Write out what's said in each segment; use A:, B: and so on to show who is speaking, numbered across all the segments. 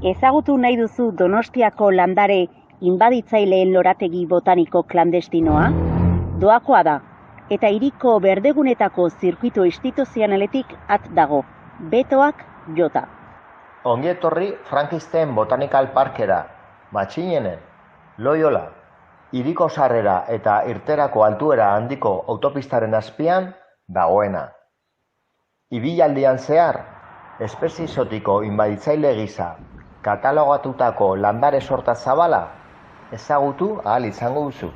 A: Ezagutu nahi duzu Donostiako landare inbaditzaileen lorategi botaniko klandestinoa? Doakoa da, eta hiriko berdegunetako zirkuito instituzionaletik at dago, betoak jota.
B: Ongi etorri Frankisten Botanical Parkera, Matxinenen, Loiola, hiriko sarrera eta irterako altuera handiko autopistaren azpian dagoena. Ibilaldian zehar, espezie exotiko inbaditzaile gisa katalogatutako landare sorta zabala ezagutu ahal izango duzu.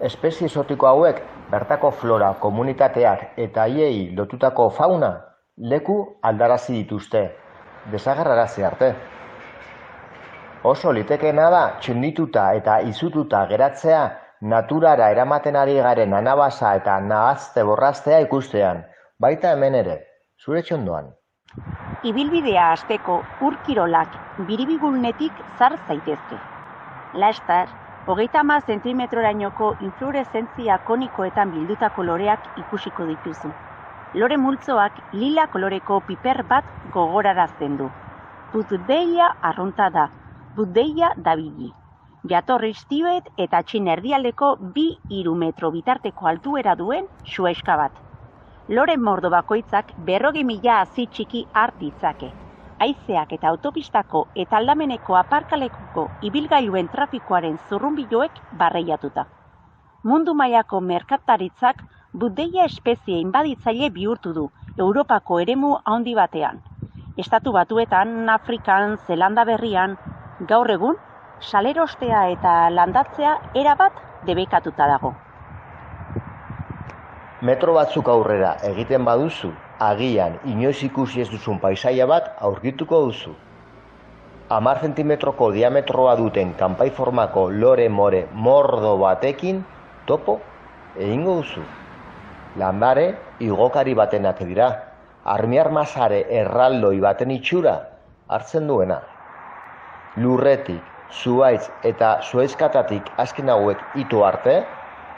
B: Espezie exotiko hauek bertako flora komunitateak eta haiei lotutako fauna leku aldarazi dituzte, desagerrarazi arte. Oso litekeena da txundituta eta izututa geratzea naturara eramaten ari garen anabasa eta nahazte borraztea ikustean, baita hemen ere, zure txondoan.
A: Ibilbidea hasteko ur-kirolak biribigulnetik zar zaitezke. Laster, 30 zentimetrorainoko influoreszentzia konikoetan bildutako loreak ikusiko dituzu. Lore multzoak lila koloreko piper bat gogorarazten du. Budeia arrunta da, Budeia dabili. Jatorriz Tibet eta Txina erdialdeko 2-3 metro bitarteko altuera duen xueska bat. Lore mordo bakoitzak 40.000 hazi txiki hart ditzake. Haizeak eta autopistako eta aldameneko aparkalekuko ibilgailuen trafikoaren zurrunbiloek barreiatuta. Mundu mailako merkataritzak Budeia espezie inbaditzaile bihurtu du Europako eremu handi batean. Estatu Batuetan, Afrikan, Zelanda Berrian, gaur egun, salerostea eta landatzea erabat debekatuta dago.
B: Metro batzuk aurrera egiten baduzu, agian inoiz ikusi ez duzun paisaia bat aurkituko duzu. 10 zentimetroko diametroa duten kanpai formako lore more mordo batekin topo egingo duzu. Landare igokari batenak dira, armiarmasare erraldoi baten itxura hartzen duena. Lurretik, zuhaitz eta zuhaizkatatik azken hauek ito arte,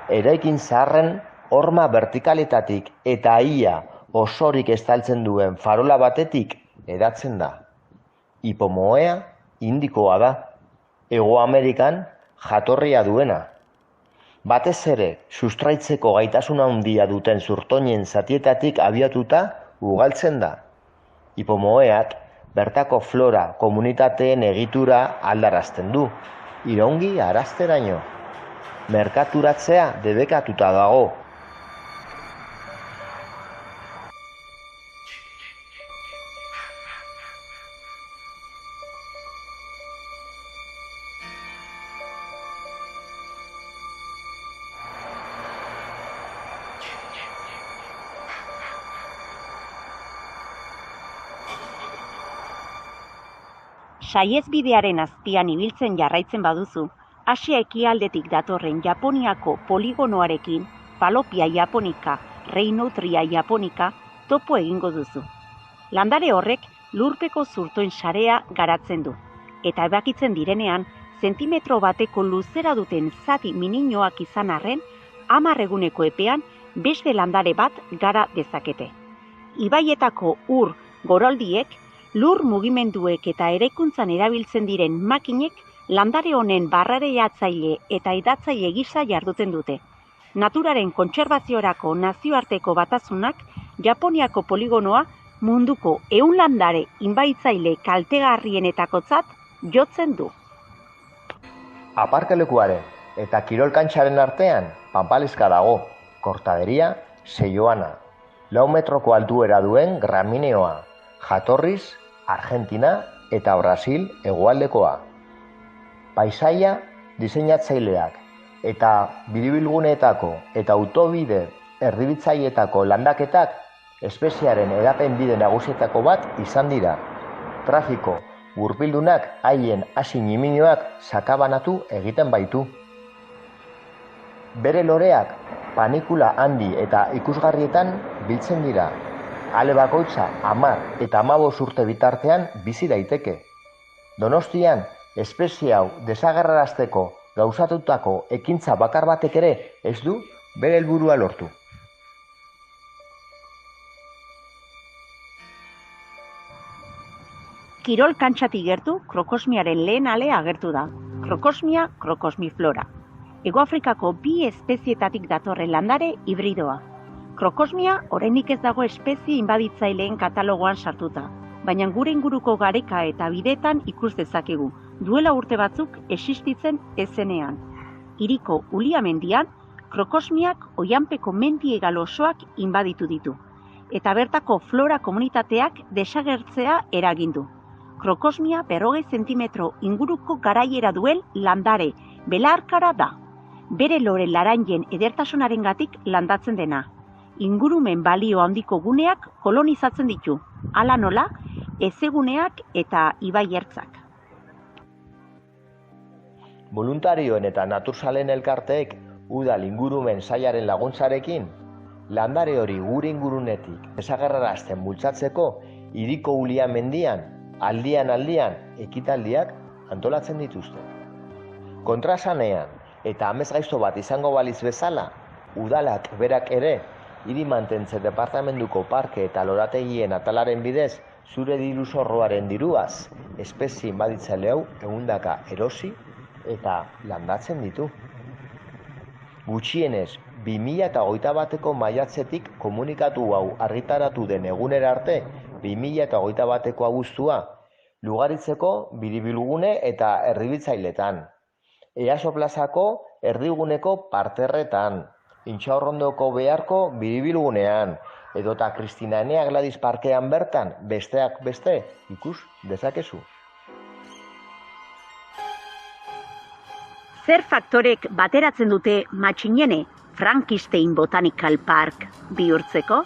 B: eraikin zaharren horma vertikaletatik eta ia osorik estaltzen duen farola batetik edatzen da. Hipomoea indikoa da, Hego Amerikan jatorria duena. Batez ere, sustraitzeko gaitasuna handia duten zurtoinen zatietatik abiatuta ugaltzen da. Hipomoeak bertako flora komunitateen egitura aldarazten du, iraungi arazteraino. Merkaturatzea debekatuta dago.
A: Saihesbidearen azpian ibiltzen jarraitzen baduzu, Asia ekialdetik datorren Japoniako poligonoarekin, Falopia japonica, Reinotria japonica, topo egingo duzu. Landare horrek lurpeko zurtoin sarea garatzen du, eta ebakitzen direnean, zentimetro bateko luzera duten zati mininoak izan arren, 10 eguneko epean beste landare bat gara dezakete. Ibaietako ur goroldiek, lur mugimenduek eta eraikuntzan erabiltzen diren makinek landare honen barrareiatzaile eta edatzaile gisa jarduten dute. Naturaren kontserbaziorako nazioarteko batasunak Japoniako poligonoa munduko 100 landare inbaditzaile kaltegarrienetakotzat jotzen du.
B: Aparkalekuaren eta kirolkantxaren artean panpalizka dago, kortaderia Seioana, 4 metroko altuera duen gramineoa, jatorriz Argentina eta Brasil hegoaldekoa. Paisaia diseinatzaileak eta biribilguneetako eta autobide erdibitzailetako landaketak espeziearen edapen bide nagusietako bat izan dira. Trafiko gurpildunak haien hasi ñiminoak sakabanatu egiten baitu. Bere loreak panikula handi eta ikusgarrietan biltzen dira. Ale bakoitza 10 eta 15 urte bitartean bizi daiteke. Donostian, espezie hau desagerrarazteko gauzatutako ekintza bakar batek ere ez du bere helburua lortu.
A: Kirol kantxatik gertu krokosmiaren lehen alea agertu da, krokosmia krokosmiflora. Hegoafrikako 2 espezietatik datorren landare hibridoa. Krokosmia oraindik ez dago espezie inbaditzaileen katalogoan sartuta, baina gure inguruko gareka eta bideetan ikus dezakegu, duela urte batzuk existitzen ezenean. Hiriko Ulia mendian, krokosmiak oihanpeko mendi hegal osoak inbaditu ditu, eta bertako flora komunitateak desagertzea eragindu. Krokosmia 40 zentimetro inguruko garaiera duen landare belarkara da. Bere lore laranjen edertasunarengatik landatzen dena. Ingurumen balio handiko guneak kolonizatzen ditu, hala nola, hezeguneak eta ibai ertzak.
B: Voluntarioen eta naturzalen elkarteek udal ingurumen sailaren laguntzarekin, landare hori gure ingurunetik desagerrarazten bultzatzeko hiriko Ulia mendian, aldian ekitaldiak antolatzen dituzte. Kontrasanean eta amesgaizto bat izango baliz bezala, udalak berak ere hiri mantentze departamentuko parke eta lorategien atalaren bidez zure diru zorroaren diruaz espezie inbaditzaile hau 100 erosi eta landatzen ditu. Gutxienez 2021ko maiatzetik komunikatu hau argitaratu den egunera arte 2021ko abuztua Lugaritzeko biribilgune eta erdibitzailetan, Easo plazako erdiguneko parterretan, Intxaurrondoko beharko biribilgunean, edota Kristina Enea Gladys parkean bertan besteak beste ikus dezakezu.
A: Zer faktorek bateratzen dute Matxinene Frankenstein Botanical Park bihurtzeko?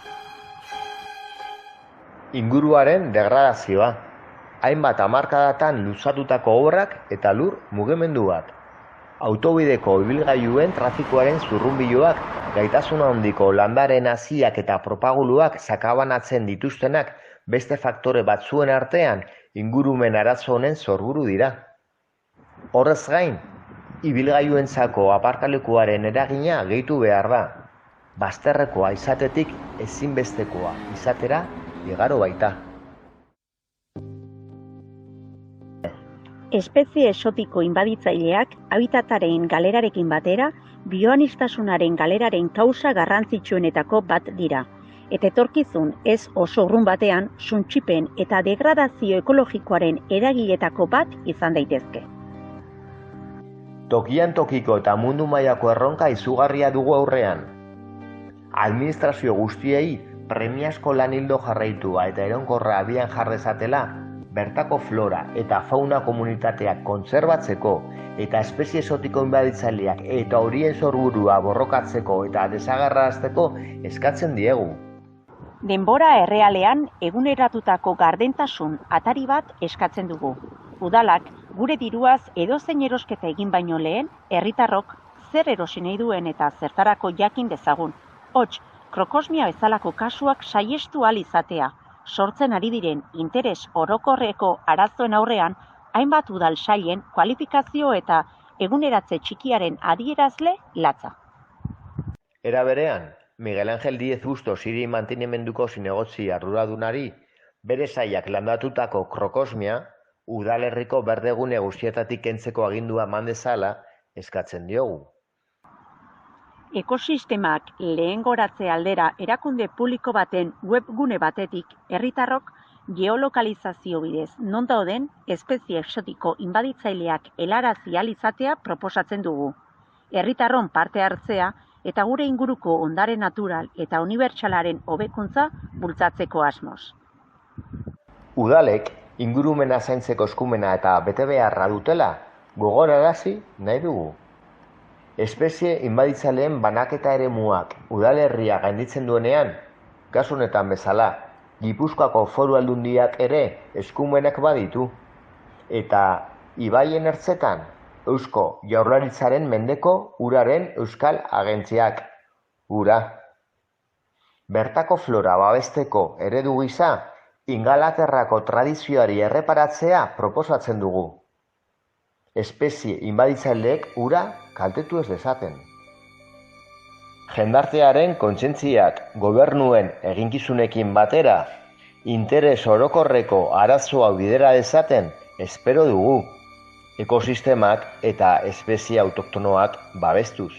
B: Inguruaren degradazioa, hainbat hamarkadatan luzatutako obrak eta lur mugimenduak. Autobideko ibilgailuen trafikoaren zurrunbiloak, gaitasun handiko landaren haziak eta propaguluak sakabanatzen dituztenak beste faktore batzuen artean ingurumen arazo honen sorburu dira. Horrez gain, ibilgailuentzako aparkalekuaren eragina gehitu behar da. Bazterrekoa izatetik ezinbestekoa izatera igaro baita.
A: Espezie exotiko inbaditzaileak habitataren galerarekin batera, bioanistasunaren galeraren kausa garrantzitsuenetako bat dira, eta etorkizun ez oso urrun batean suntsipen eta degradazio ekologikoaren eragiletako bat izan daitezke.
B: Tokian tokiko eta mundu mailako erronka izugarria dugu aurrean. Administrazio guztiei premiazko lan ildo jarraitua eta iraunkorra abian jarrezatela, bertako flora eta fauna komunitateak kontserbatzeko eta espezie exotiko inbaditzaileak eta horien sorburua borrokatzeko eta desagerrarazteko eskatzen diegu.
A: Denbora errealean eguneratutako gardentasun atari bat eskatzen dugu. Udalak gure diruaz edozein erosketa egin baino lehen, herritarrok zer erosi nahi duen eta zertarako jakin dezagun. Hots, krokosmia bezalako kasuak saihestu ahal izatea, sortzen ari diren interes orokorreko arazoen aurrean, hainbat udal sailen kualifikazio eta eguneratze txikiaren adierazle latza.
B: Era berean, Miguel Ángel Díez Bustos hiri mantenimenduko zinegotzi arduradunari bere sailak landatutako krokosmia udalerriko berdegune guztietatik kentzeko agindua eman dezala eskatzen diogu.
A: Ekosistemak lehengoratze aldera erakunde publiko baten webgune batetik herritarrok geolokalizazio bidez non dauden espezie exotiko inbaditzaileak helarazi ahal izatea proposatzen dugu. Herritarron parte hartzea eta gure inguruko ondare natural eta unibertsalaren hobekuntza bultzatzeko asmoz.
B: Udalek ingurumena zaintzeko eskumena eta betebeharra dutela gogorarazi nahi dugu. Espezie inbaditzaileen banaketa eremuak udalerria gainditzen duenean, kasu honetan bezala, Gipuzkoako Foru Aldundiak ere eskumenak baditu, eta ibaien ertzetan Eusko Jaurlaritzaren mendeko uraren euskal agentziak, ura. Bertako flora babesteko eredu gisa, Ingalaterrako tradizioari erreparatzea proposatzen dugu. Espezie inbaditzaileek ura kaltetu ez dezaten. Jendartearen kontsentziak gobernuen eginkizunekin batera, interes orokorreko arazo hau bidera dezaten espero dugu, ekosistemak eta espezie autoktonoak babestuz.